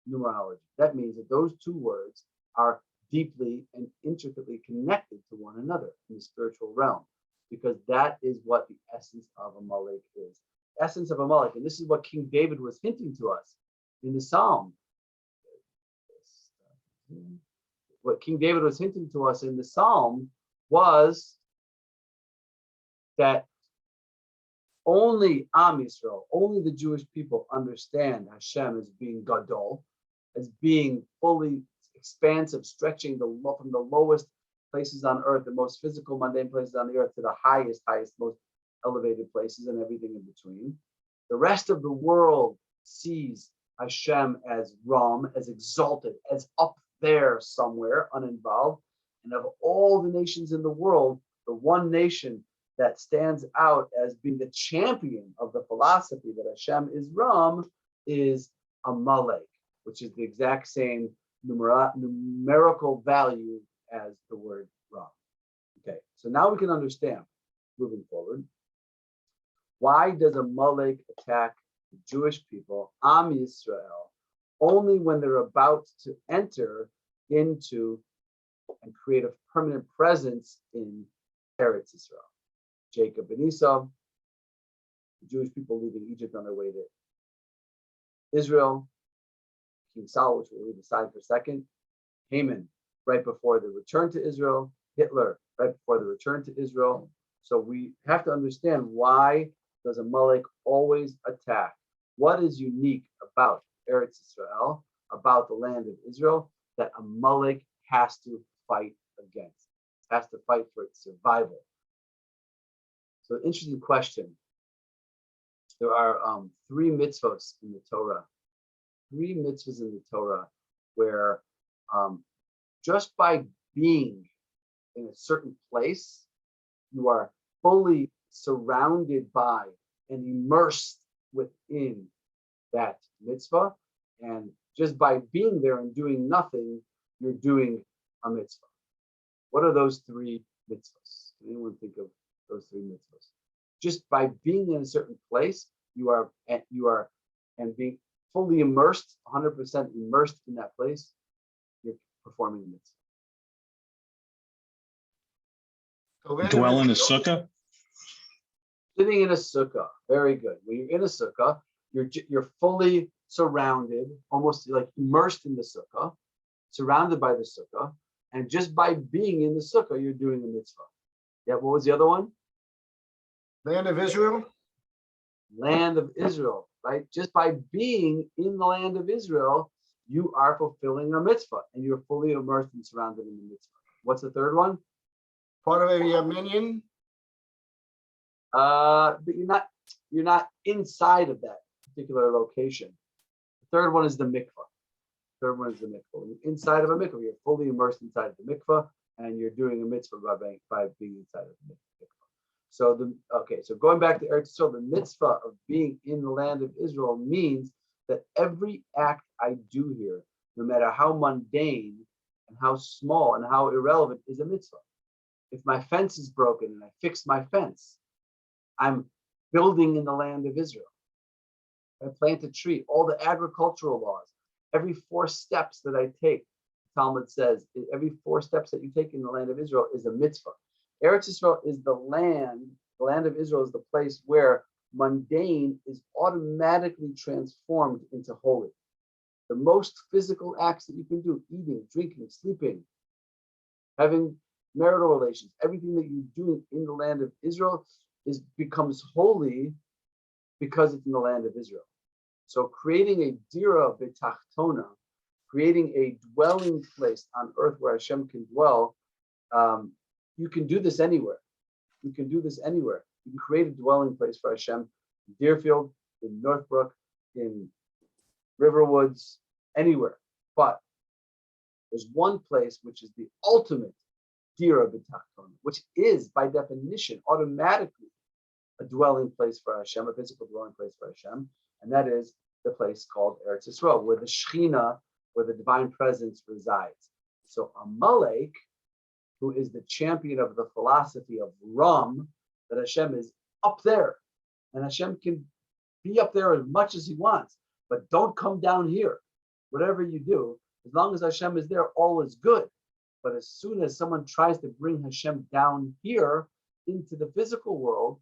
numerology. That means that those two words are deeply and intricately connected to one another in the spiritual realm, because that is what the essence of Amalek is. Essence of Amalek, and this is what King David was hinting to us in the Psalm. What King David was hinting to us in the Psalm was that only Am Yisrael, only the Jewish people understand Hashem as being Gadol, as being fully expansive, stretching from the lowest places on earth, the most physical, mundane places on the earth, to the highest, most elevated places and everything in between. The rest of the world sees Hashem as Ram, as exalted, as up there somewhere, uninvolved. And of all the nations in the world, the one nation that stands out as being the champion of the philosophy that Hashem is Ram is Amalek, which is the exact same numerical value as the word Ram. Okay, so now we can understand, moving forward, why does Amalek attack the Jewish people, Am Yisrael, only when they're about to enter into and create a permanent presence in Eretz Israel? Jacob and Esau, the Jewish people leaving Egypt on their way to Israel, King Saul, which we'll leave aside for a second, Haman, right before the return to Israel, Hitler, right before the return to Israel. So we have to understand, why does Amalek always attack? What is unique about Eretz Israel, about the land of Israel, that Amalek has to fight against, has to fight for its survival? So, interesting question. There are 3 mitzvos in the Torah. 3 mitzvahs in the Torah where just by being in a certain place, you are fully surrounded by and immersed within that mitzvah. And just by being there and doing nothing, you're doing a mitzvah. What are those 3 mitzvahs? Can anyone think of those 3 mitzvahs? Just by being in a certain place, you are being fully immersed, 100% immersed in that place, you're performing a mitzvah. Dwell in a sukkah? Sitting in a sukkah, very good. When you're in a sukkah, you're fully surrounded, almost like immersed in the sukkah, surrounded by the sukkah, and just by being in the sukkah, you're doing a mitzvah. Yeah, what was the other one? Land of Israel? Land of Israel, right? Just by being in the land of Israel, you are fulfilling a mitzvah and you're fully immersed and surrounded in the mitzvah. What's the third one? Part of a minion? But you're not inside of that particular location. The third one is the mikvah. Third one is the mikvah. When you're inside of a mikvah, you're fully immersed inside of the mikvah, and you're doing a mitzvah by being inside of the mikvah. So so going back to Eretz Yisrael, the mitzvah of being in the land of Israel means that every act I do here, no matter how mundane and how small and how irrelevant, is a mitzvah. If my fence is broken and I fix my fence, I'm building in the land of Israel. I plant a tree, all the agricultural laws, every 4 steps that I take, Talmud says, every 4 steps that you take in the land of Israel is a mitzvah. Eretz Yisrael is the land of Israel is the place where mundane is automatically transformed into holy. The most physical acts that you can do, eating, drinking, sleeping, having marital relations, everything that you do in the land of Israel becomes holy because it's in the land of Israel. So creating a dira b'tachtona, creating a dwelling place on earth where Hashem can dwell, you can do this anywhere. You can do this anywhere. You can create a dwelling place for Hashem in Deerfield, in Northbrook, in Riverwoods, anywhere. But there's one place which is the ultimate dira b'tachtona, which is by definition automatically a dwelling place for Hashem, a physical dwelling place for Hashem, and that is the place called Eretz Yisrael, where the Shekhinah, where the divine presence resides. So Amalek, who is the champion of the philosophy of Ram, that Hashem is up there, and Hashem can be up there as much as he wants, but don't come down here. Whatever you do, as long as Hashem is there, all is good. But as soon as someone tries to bring Hashem down here into the physical world,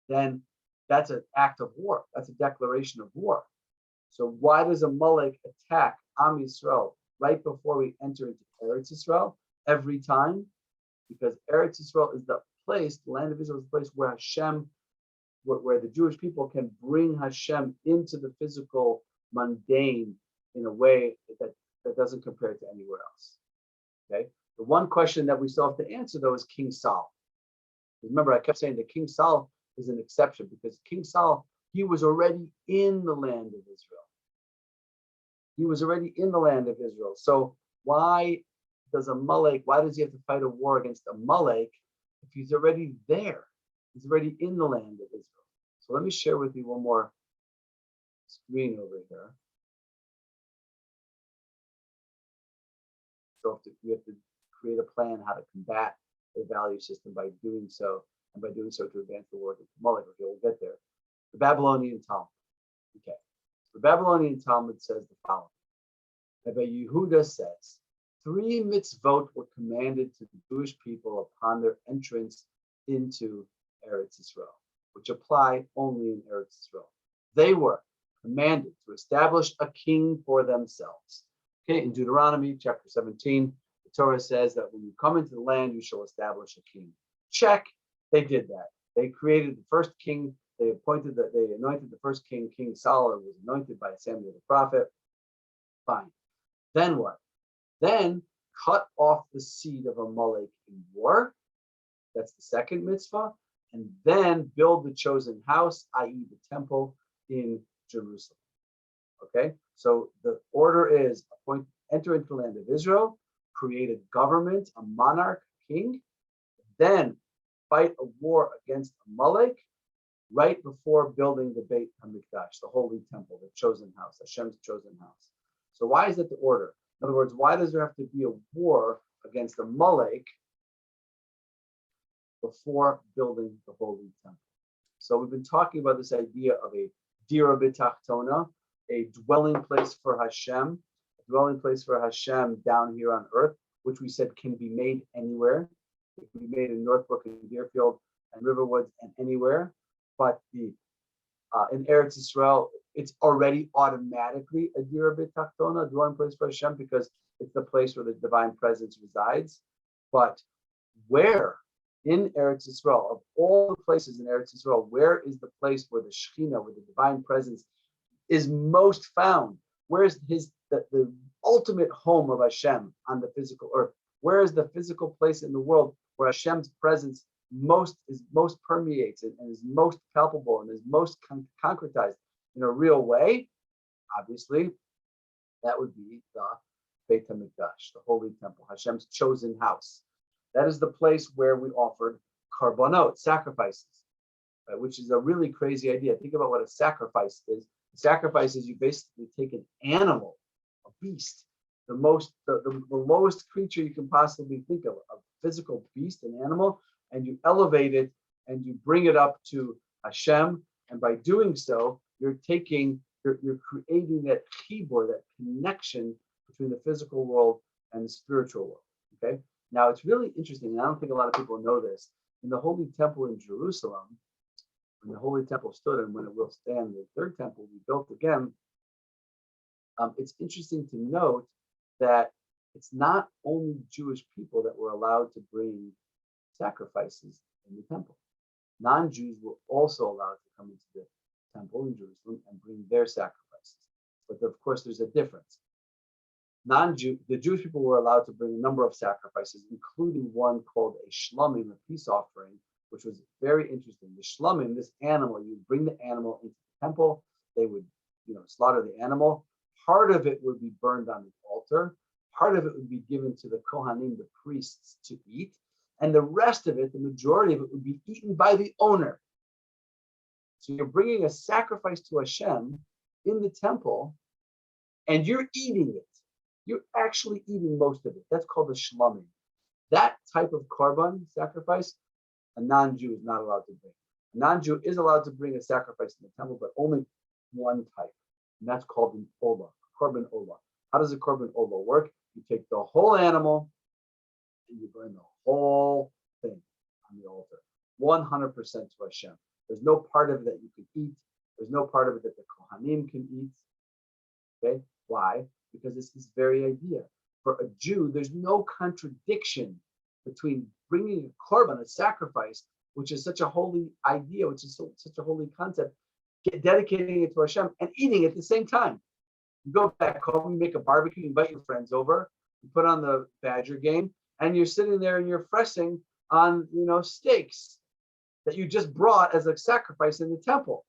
then that's an act of war. That's a declaration of war. So why does Amalek attack Am Yisrael right before we enter into Eretz Yisrael every time? Because Eretz Yisrael is the place, the land of Israel is the place where Hashem, where the Jewish people can bring Hashem into the physical mundane in a way that doesn't compare to anywhere else. Okay. The one question that we still have to answer though is King Saul. Remember, I kept saying that King Saul is an exception because King Saul, he was already in the land of Israel. He was already in the land of Israel. So why does he have to fight a war against Amalek if he's already there? He's already in the land of Israel. So let me share with you one more screen over here. So we have to create a plan how to combat a value system by doing so, and by doing so to advance the war against Amalek. Okay, we'll get there. The Babylonian Talmud. Okay. The Babylonian Talmud says the following. Rabbi Yehuda says, 3 mitzvot were commanded to the Jewish people upon their entrance into Eretz Yisrael, which apply only in Eretz Yisrael. They were commanded to establish a king for themselves. Okay, in Deuteronomy chapter 17, the Torah says that when you come into the land, you shall establish a king. Check, they did that. They created the first king. They anointed the first king. King Solomon was anointed by Samuel the prophet. Fine. Then what? Then cut off the seed of Amalek in war. That's the second mitzvah. And then build the chosen house, i.e. the temple in Jerusalem. Okay, so the order is enter into the land of Israel, create a government, a monarch, king, then fight a war against Amalek right before building the Beit HaMikdash, the holy temple, the chosen house, Hashem's chosen house. So why is that the order? In other words, why does there have to be a war against Amalek before building the holy temple? So we've been talking about this idea of a dira b'tachtona, a dwelling place for Hashem, down here on earth, which we said can be made anywhere. It can be made in Northbrook and Deerfield and Riverwoods and anywhere. But in Eretz Yisrael, it's already automatically a dira b'tachtona, a dwelling place for Hashem, because it's the place where the divine presence resides. But where in Eretz Yisrael, of all the places in Eretz Yisrael, where is the place where the Shekhinah, where the divine presence is most found? Where is the ultimate home of Hashem on the physical earth? Where is the physical place in the world where Hashem's presence most permeates and is most palpable and is most concretized in a real way? Obviously, that would be the Beit HaMikdash, the holy temple, Hashem's chosen house. That is the place where we offered korbanot, sacrifices, right, which is a really crazy idea. Think about what a sacrifice is. A sacrifice is you basically take an animal, a beast, the lowest creature you can possibly think of, a physical beast, an animal, and you elevate it and you bring it up to Hashem. And by doing so, you're creating that chibur, that connection between the physical world and the spiritual world. Okay. Now it's really interesting, and I don't think a lot of people know this. In the Holy Temple in Jerusalem, when the Holy Temple stood and when it will stand, the third temple we built again, it's interesting to note that it's not only Jewish people that were allowed to bring sacrifices in the temple. Non-Jews were also allowed to come into the temple in Jerusalem and bring their sacrifices. But of course, there's a difference. The Jewish people were allowed to bring a number of sacrifices, including one called a shlomim, a peace offering, which was very interesting. The shlomim, this animal, you bring the animal into the temple, they would, slaughter the animal. Part of it would be burned on the altar. Part of it would be given to the Kohanim, the priests, to eat. And the rest of it, the majority of it, would be eaten by the owner. So you're bringing a sacrifice to Hashem in the temple, and you're eating it. You're actually eating most of it. That's called the shlomim. That type of korban sacrifice, a non-Jew is not allowed to bring. A non-Jew is allowed to bring a sacrifice in the temple, but only one type, and that's called an olah, korban olah. How does a korban olah work? You take the whole animal and you burn the whole thing on the altar, 100% to Hashem. There's no part of it that you can eat. There's no part of it that the Kohanim can eat. Okay, why? Because it's this very idea. For a Jew, there's no contradiction between bringing a korban, a sacrifice, which is such a holy idea, which is such a holy concept, dedicating it to Hashem and eating at the same time. You go back home, you make a barbecue, you invite your friends over, you put on the Badger game, and you're sitting there and you're fressing on, steaks that you just brought as a sacrifice in the temple.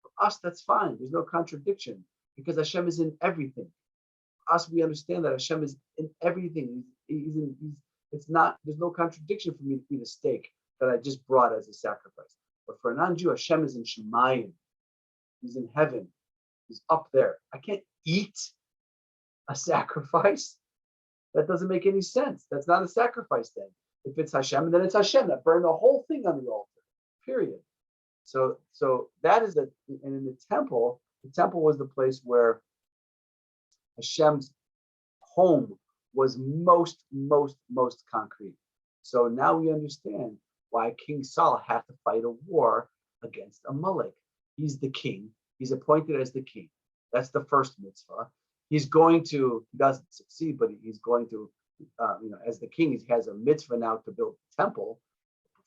For us, that's fine. There's no contradiction because Hashem is in everything. For us, we understand that Hashem is in everything. There's no contradiction for me to eat a steak that I just brought as a sacrifice. But for a non-Jew, Hashem is in Shemayim. He's in heaven. He's up there. I can't eat a sacrifice. That doesn't make any sense. That's not a sacrifice then. If it's Hashem, then it's Hashem that burned the whole thing on the altar, period. So that is and in the temple was the place where Hashem's home was most concrete. So now we understand why King Saul had to fight a war against Amalek. He's the king. He's appointed as the king. That's the first mitzvah. He doesn't succeed, but he's going to, as the king, he has a mitzvah now to build the temple.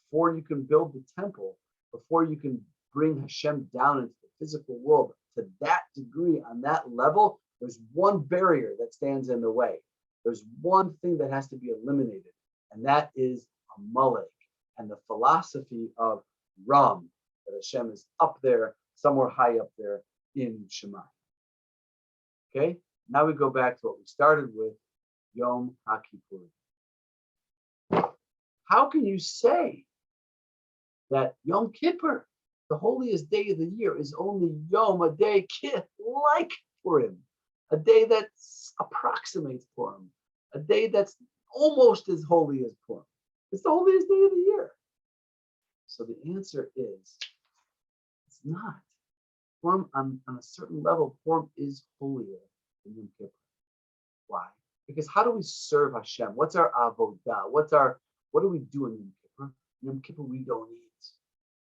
Before you can build the temple, before you can bring Hashem down into the physical world to that degree, on that level, there's one barrier that stands in the way. There's one thing that has to be eliminated, and that is Amalek and the philosophy of Ram, that Hashem is up there, somewhere high up there in Shema. Okay, now we go back to what we started with, Yom HaKippurim. How can you say that Yom Kippur, the holiest day of the year, is only Yom, a day like Purim, a day that approximates Purim, a day that's almost as holy as Purim? It's the holiest day of the year. So the answer is, it's not. Purim, on a certain level, Purim is holier than Yom Kippur. Why? Because how do we serve Hashem? What's our avodah? What do we do in Yom Kippur? In Yom Kippur, we don't eat,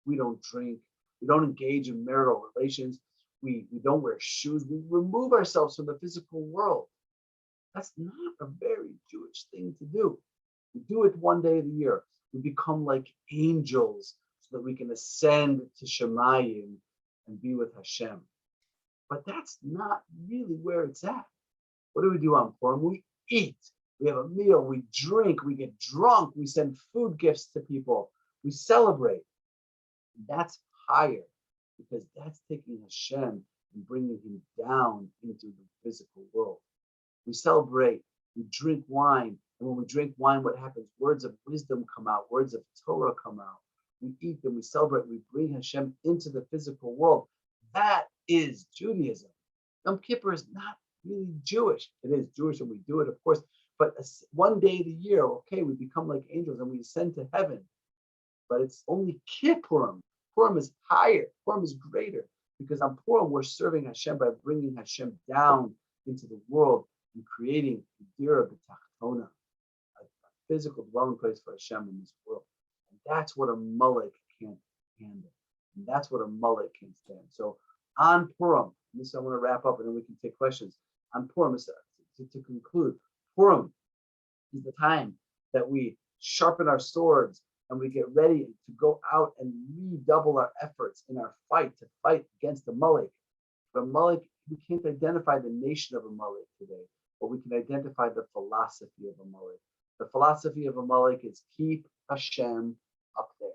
we don't drink, we don't engage in marital relations, we don't wear shoes, we remove ourselves from the physical world. That's not a very Jewish thing to do. We do it one day of the year. We become like angels so that we can ascend to Shemayim and be with Hashem. But that's not really where it's at. What do we do on Purim? We eat. We have a meal. We drink. We get drunk. We send food gifts to people. We celebrate. That's higher because that's taking Hashem and bringing him down into the physical world. We celebrate. We drink wine. And when we drink wine, what happens? Words of wisdom come out. Words of Torah come out. We eat them. We celebrate. We bring Hashem into the physical world. That is Judaism. Yom Kippur is not really Jewish. It is Jewish and we do it, of course. But one day of the year, okay, we become like angels and we ascend to heaven. But it's only Kippurim. Purim is higher. Purim is greater. Because on Purim, we're serving Hashem by bringing Hashem down into the world and creating Dira B'Tachtona, a physical dwelling place for Hashem in this world. And that's what a Amalek can't handle. And that's what a Amalek can't stand. So on Purim, this I want to wrap up and then we can take questions. On Purim, to conclude, Purim is the time that we sharpen our swords and we get ready to go out and redouble our efforts in our fight to fight against Amalek. But Amalek, we can't identify the nation of Amalek today, but we can identify the philosophy of Amalek. The philosophy of Amalek is keep Hashem up there,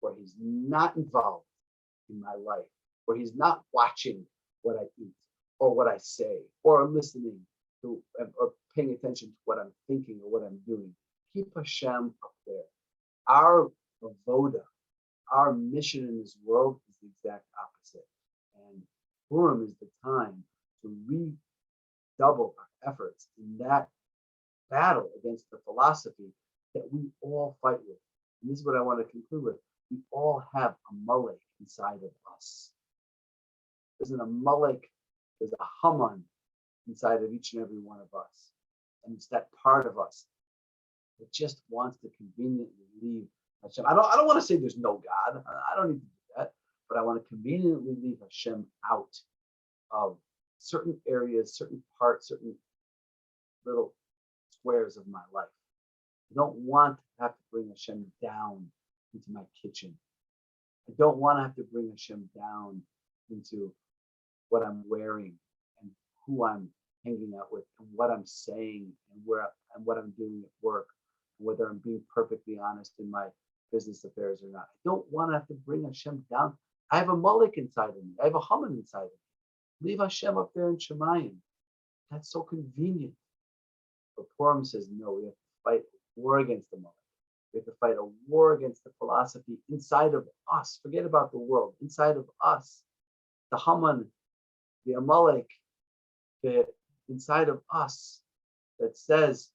where he's not involved in my life, where he's not watching what I eat or what I say or listening to or paying attention to what I'm thinking or what I'm doing. Keep Hashem up there. Our avoda, our mission in this world is the exact opposite. And Purim is the time to redouble our efforts in that battle against the philosophy that we all fight with. And this is what I want to conclude with. We all have a Amalek inside of us. There's an Amalek, there's a Haman inside of each and every one of us. And it's that part of us that just wants to conveniently leave Hashem. I don't want to say there's no God. I don't need to do that. But I want to conveniently leave Hashem out of certain areas, certain parts, certain little squares of my life. I don't want to have to bring Hashem down into my kitchen. I don't want to have to bring Hashem down into what I'm wearing and who I'm hanging out with and what I'm saying and what I'm doing at work, whether I'm being perfectly honest in my business affairs or not. I don't want to have to bring Hashem down. I have a Amalek inside of me. I have a Haman inside of me. Leave Hashem up there in Shemayim. That's so convenient. But Purim says, no, we have to fight a war against the Amalek. We have to fight a war against the philosophy inside of us. Forget about the world. Inside of us. The Haman, the Amalek, inside of us that says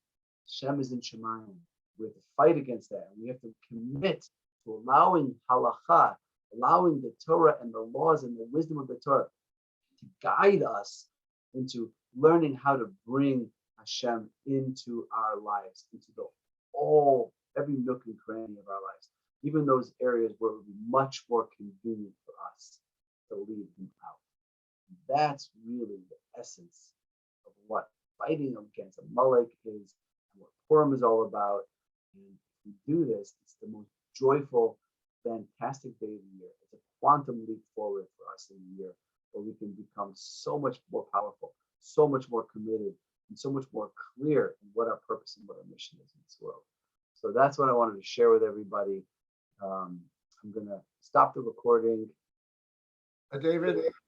Hashem is in Shemayim. We have to fight against that. And we have to commit to allowing halakha, allowing the Torah and the laws and the wisdom of the Torah to guide us into learning how to bring Hashem into our lives, into every nook and cranny of our lives, even those areas where it would be much more convenient for us to leave him out. That's really the essence of what fighting against Amalek is and what Purim is all about. And if we do this, it's the most joyful, fantastic day of the year. It's a quantum leap forward for us in the year where we can become so much more powerful, so much more committed, and so much more clear in what our purpose and what our mission is in this world. So that's what I wanted to share with everybody. I'm going to stop the recording. David,